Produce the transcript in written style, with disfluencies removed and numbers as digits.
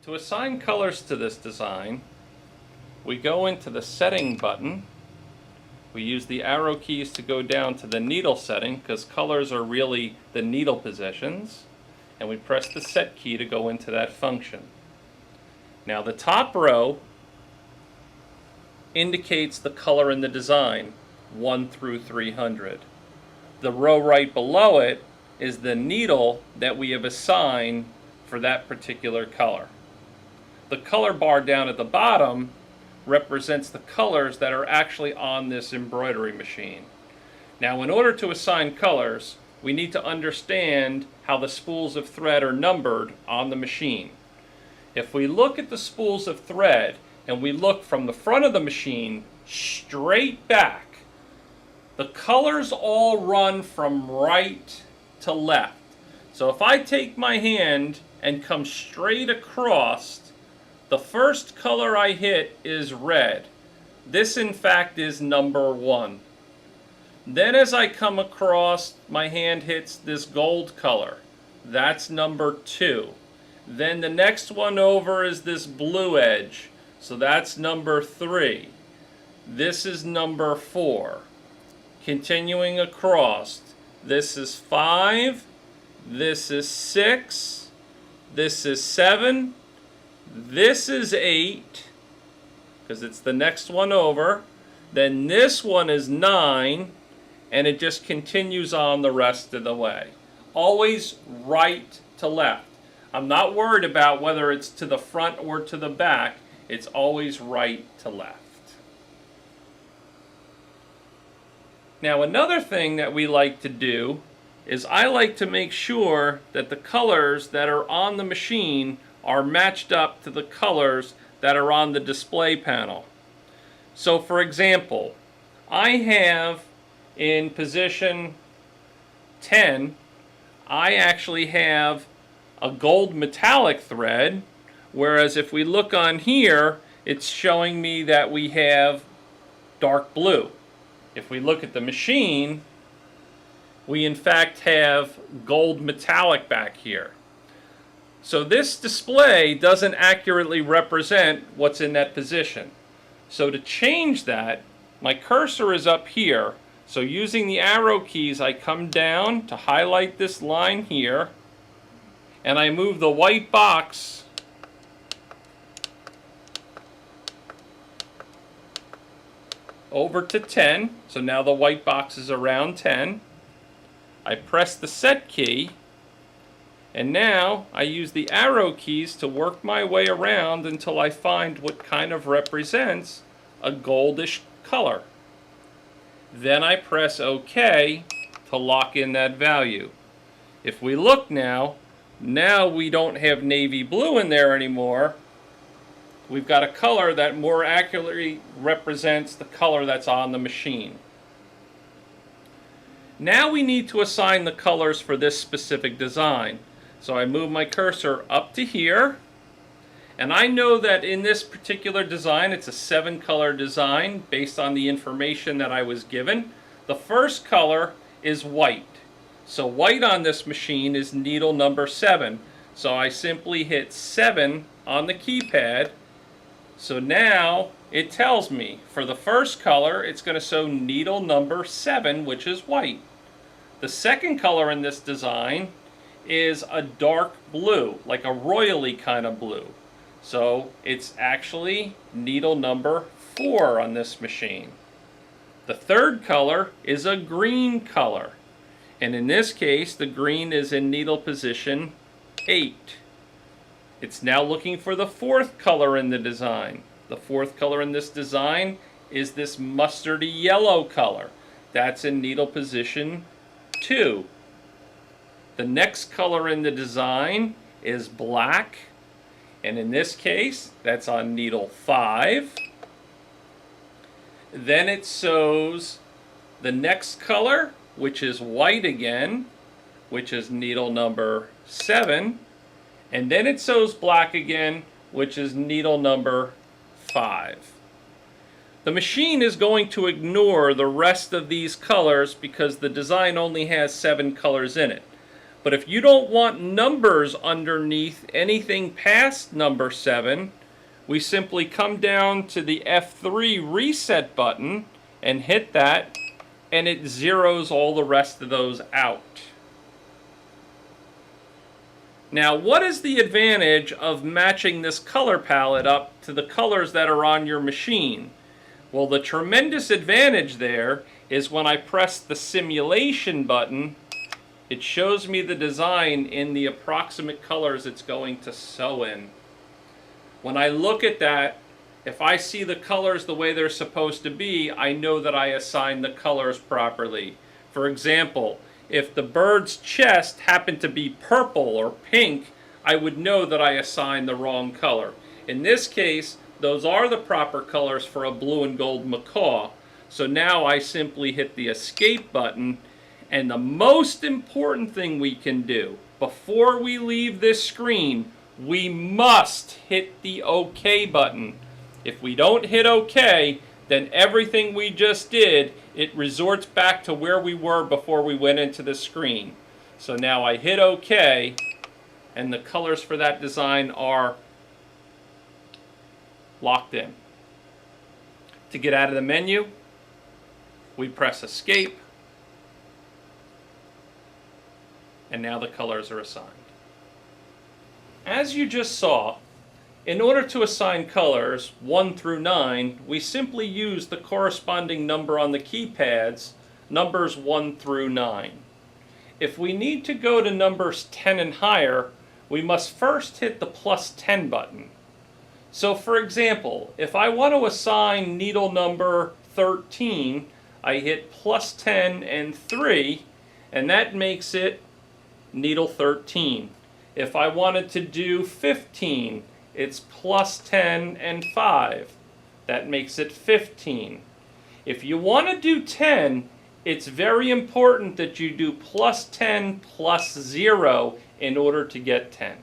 To assign colors to this design, we go into the setting button. We use the arrow keys to go down to the needle setting because colors are really the needle positions, and we press the set key to go into that function. Now the top row indicates the color in the design, 1 through 300. The row right below it is the needle that we have assigned for that particular color. The color bar down at the bottom represents the colors that are actually on this embroidery machine. Now, in order to assign colors, we need to understand how the spools of thread are numbered on the machine. If we look at the spools of thread and we look from the front of the machine straight back, the colors all run from right to left. So if I take my hand and come straight across, the first color I hit is red. This in fact is number 1. Then as I come across, my hand hits this gold color. That's number 2. Then the next one over is this blue edge. So that's number 3. This is number 4. Continuing across, this is 5. This is 6. This is 7. This is 8, because it's the next one over. Then this one is 9, and it just continues on the rest of the way. Always right to left. I'm not worried about whether it's to the front or to the back. It's always right to left. Now another thing that we like to do is I like to make sure that the colors that are on the machine are matched up to the colors that are on the display panel. So for example, I have in position 10, I actually have a gold metallic thread, whereas if we look on here, it's showing me that we have dark blue. If we look at the machine, we in fact have gold metallic back here. So this display doesn't accurately represent what's in that position. So to change that, my cursor is up here. So using the arrow keys, I come down to highlight this line here, and I move the white box over to 10. So now the white box is around 10. I press the set key, and now I use the arrow keys to work my way around until I find what kind of represents a goldish color. Then I press OK to lock in that value. If we look now we don't have navy blue in there anymore. We've got a color that more accurately represents the color that's on the machine. Now we need to assign the colors for this specific design. So I move my cursor up to here, and I know that in this particular design, it's a 7-color design based on the information that I was given. The first color is white. So white on this machine is needle number 7. So I simply hit 7 on the keypad. So now it tells me for the first color, it's going to show needle number 7, which is white. The second color in this design is a dark blue, like a royally kind of blue. So it's actually needle number 4 on this machine. The third color is a green color, and in this case the green is in needle position 8. It's now looking for the fourth color in the design. The fourth color in this design is this mustardy yellow color. That's in needle position 2. The next color in the design is black, and in this case, that's on needle 5. Then it shows the next color, which is white again, which is needle number 7. And then it shows black again, which is needle number 5. The machine is going to ignore the rest of these colors because the design only has 7 colors in it. But if you don't want numbers underneath anything past number 7, we simply come down to the F3 reset button and hit that, and it zeroes all the rest of those out. Now, what is the advantage of matching this color palette up to the colors that are on your machine? Well, the tremendous advantage there is when I press the simulation button, it shows me the design in the approximate colors it's going to sew in. When I look at that, if I see the colors the way they're supposed to be, I know that I assigned the colors properly. For example, if the bird's chest happened to be purple or pink, I would know that I assigned the wrong color. In this case, those are the proper colors for a blue and gold macaw. So now I simply hit the escape button, and the most important thing we can do before we leave this screen, we must hit the OK button. If we don't hit OK, then everything we just did, it resorts back to where we were before we went into the screen. So now I hit OK, and the colors for that design are locked in. To get out of the menu, we press Escape, and now the colors are assigned. As you just saw, in order to assign colors 1 through 9, we simply use the corresponding number on the keypads, numbers 1 through 9. If we need to go to numbers 10 and higher, we must first hit the +10 button. So for example, if I want to assign needle number 13, I hit +10 and 3, and that makes it needle 13. If I wanted to do 15, it's +10 and 5. That makes it 15. If you want to do 10, it's very important that you do +10 +0 in order to get 10.